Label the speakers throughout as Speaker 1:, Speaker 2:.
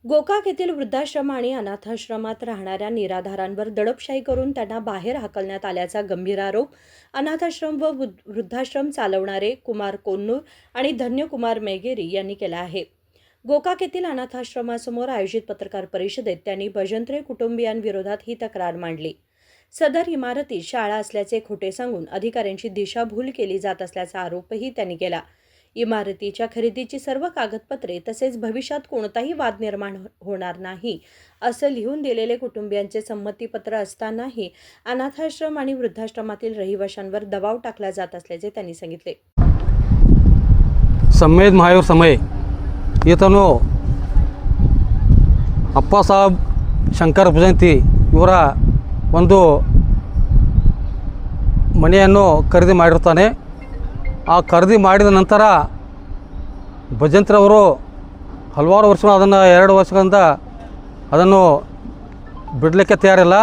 Speaker 1: गोकाक येथील वृद्धाश्रम आणि अनाथाश्रमात राहणाऱ्या निराधारांवर दडपशाही करून त्यांना बाहेर हाकलण्यात आल्याचा गंभीर आरोप अनाथाश्रम व वृद्धाश्रम चालवणारे कुमार कोन्नूर आणि धन्यकुमार मेगेरी यांनी केला आहे. गोकाक येथील अनाथाश्रमासमोर आयोजित पत्रकार परिषदेत त्यांनी भजंत्री कुटुंबियांविरोधात ही तक्रार मांडली. सदर इमारतीत शाळा असल्याचे खोटे सांगून अधिकाऱ्यांची दिशाभूल केली जात असल्याचा आरोपही त्यांनी केला. इमारतीच्या खरेदीची सर्व कागदपत्रे तसेच भविष्यात कोणताही वाद निर्माण होणार नाही असं लिहून दिलेले कुटुंबियांचे संमतीपत्र असतानाही अनाथाश्रम आणि वृद्धाश्रमातील रहिवाशांवर दबाव टाकला जात असल्याचे त्यांनी सांगितले.
Speaker 2: सम्मेद महावीर समय ಈತನು ಅಪ್ಪ ಸಾಬ್ ಶಂಕರ್ ಭಜಂತಿ ಇವರ ಒಂದು ಮನೆಯನ್ನು ಖರೀದಿ ಮಾಡಿರ್ತಾನೆ. ಆ ಖರೀದಿ ಮಾಡಿದ ನಂತರ ಭಜಂತ್ರವರು ಹಲವಾರು ವರ್ಷ ಅದನ್ನು 2 ವರ್ಷಗಳಿಂದ ಅದನ್ನು ಬಿಡಲಿಕ್ಕೆ ತಯಾರಿಲ್ಲ.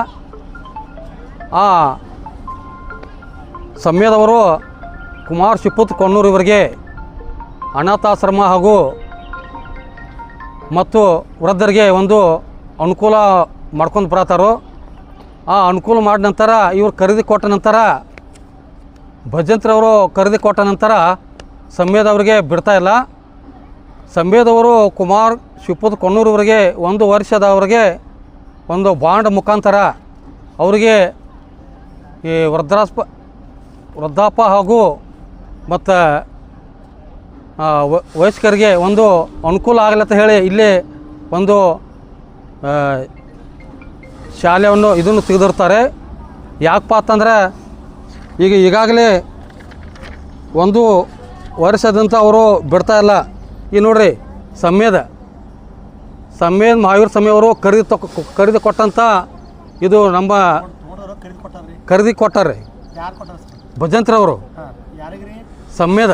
Speaker 2: ಆ ಸಮಯದವರು ಕುಮಾರ್ ಶಿಪುತ್ ಕೊನ್ನೂರು ಇವರಿಗೆ ಅನಾಥಾಶ್ರಮ ಹಾಗೂ ಮತ್ತು ವೃದ್ಧರಿಗೆ ಒಂದು ಅನುಕೂಲ ಮಾಡ್ಕೊಂಡು ಬರತ್ತಾರೋ. ಆ ಅನುಕೂಲ ಮಾಡಿದ ನಂತರ ಇವರು ಖರೀದಿ ಕೊಟ್ಟ ನಂತರ ಭಜಂತ್ರವರು ಖರೀದಿ ಕೊಟ್ಟ ನಂತರ ಸಂವೇದವರಿಗೆ ಬಿಡ್ತಾ ಇಲ್ಲ. ಸಂವೇದವರು ಕುಮಾರ್ ಶಿಪುತ್ ಕೊನ್ನೂರವರಿಗೆ 1 ವರ್ಷದವರೆಗೆ ಒಂದು ಬಾಂಡ್ ಮುಖಾಂತರ ಅವರಿಗೆ ಈ ವೃದ್ಧಾಪ ಹಾಗೂ ಮತ್ತು ವಯಸ್ಕರಿಗೆ ಒಂದು ಅನುಕೂಲ ಆಗಲಿ ಅಂತ ಹೇಳಿ ಇಲ್ಲಿ ಒಂದು ಶಾಲೆಯನ್ನು ಇದನ್ನು ತೆಗೆದಿರ್ತಾರೆ. ಯಾಕಪ್ಪ ಅಂತಂದರೆ ಈಗಾಗಲೇ 1 ವರ್ಷದಂತ ಅವರು ಬಿಡ್ತಾ ಇಲ್ಲ. ಈಗ ನೋಡ್ರಿ ಸಂಮೇದ ಮಹಾವೀರ್ ಸಮಯ ಅವರು ಖರೀದಿ ಕೊಟ್ಟಂಥ ಇದು ನಮ್ಮ ಖರೀದಿ ಕೊಟ್ಟಾರ್ರಿ ಭಜಂತ್ರವರು. ಸಂಮೇದ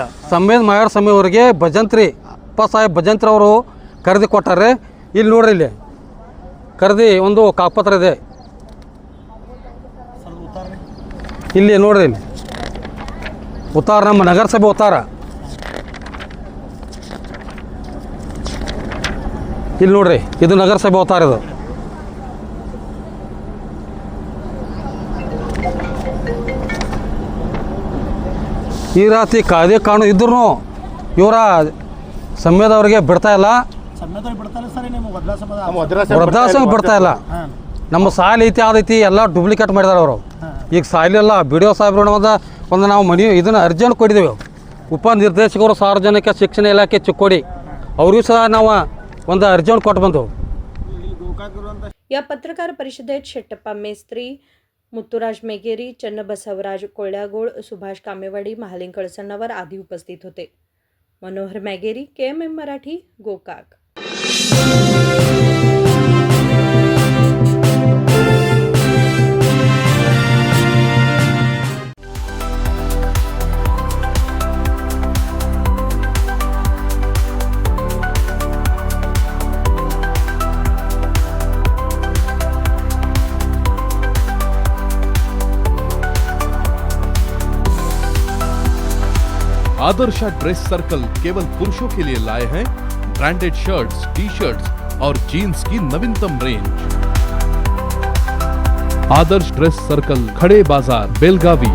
Speaker 2: ಮಹಾವೀರ್ ಸಮಯ ಅವರಿಗೆ ಭಜಂತ್ರಿ ಅಪ್ಪ ಸಾಹೇಬ್ ಭಜಂತ್ರವರು ಖರೀದಿ ಕೊಟ್ಟಾರೆ. ಇಲ್ಲಿ ನೋಡ್ರಿ ಇಲ್ಲಿ ಖರೀದಿ ಒಂದು ಕಾಗಪತ್ರ ಇದೆ. ಇಲ್ಲಿ ನೋಡ್ರಿ ಇಲ್ಲಿ ಉತ್ತಾರ ನಮ್ಮ ನಗರಸಭೆ ಉತ್ತಾರ. ಇಲ್ಲಿ ನೋಡ್ರಿ ಇದು ನಗರಸಭೆ ಉತ್ತಾರ. ಇದು ಈ ರಾತ್ರಿ ಕಾಯ್ದೆ ಕಾನೂನು ಇದ್ರೂ ಇವರ ಸಮಯದವರಿಗೆ ಬಿಡ್ತಾ ಇಲ್ಲ. ವೃದ್ಧಾಶ್ರಮ ಬಿಡ್ತಾ ಇಲ್ಲ. ನಮ್ಮ ಸಾಲಿ ಐತಿ ಅದೈತಿ ಎಲ್ಲ ಡೂಪ್ಲಿಕೇಟ್ ಮಾಡಿದಾರೆ ಅವರು. ಈಗ ಸಾಲಿ ಎಲ್ಲ ಬಿ ಡಿ ಒ ಸಾಹೇಬ್ರು ಒಂದು ನಾವು ಮನೆ ಇದನ್ನು ಅರ್ಜಿಯನ್ನು ಕೊಟ್ಟಿದ್ದೇವೆ. ಉಪನಿರ್ದೇಶಕರು ಸಾರ್ವಜನಿಕ ಶಿಕ್ಷಣ ಇಲಾಖೆ ಚಿಕ್ಕೋಡಿ ಅವ್ರಿಗೂ ಸಹ ನಾವು ಒಂದು ಅರ್ಜಿಯನ್ನು ಕೊಟ್ಟು ಬಂದೆವು.
Speaker 1: या पत्रकार परिषदेत शेट्टप्पा मेस्त्री, मुत्तुराज मेगेरी, चन्नबसवराज कोळ्यागोळ, सुभाष कामेवाडी, महालिंग कळसण्णवर आदी उपस्थित होते. मनोहर मेगेरी, KMM Marathi, Gokak.
Speaker 3: Adarsha dress circle केवल पुरुषों के लिए लाए हैं ब्रांडेड शर्ट्स, टी-शर्ट्स और जीन्स की नवीनतम रेंज. आदर्श ड्रेस सर्कल, खड़े बाजार, बेलगावी.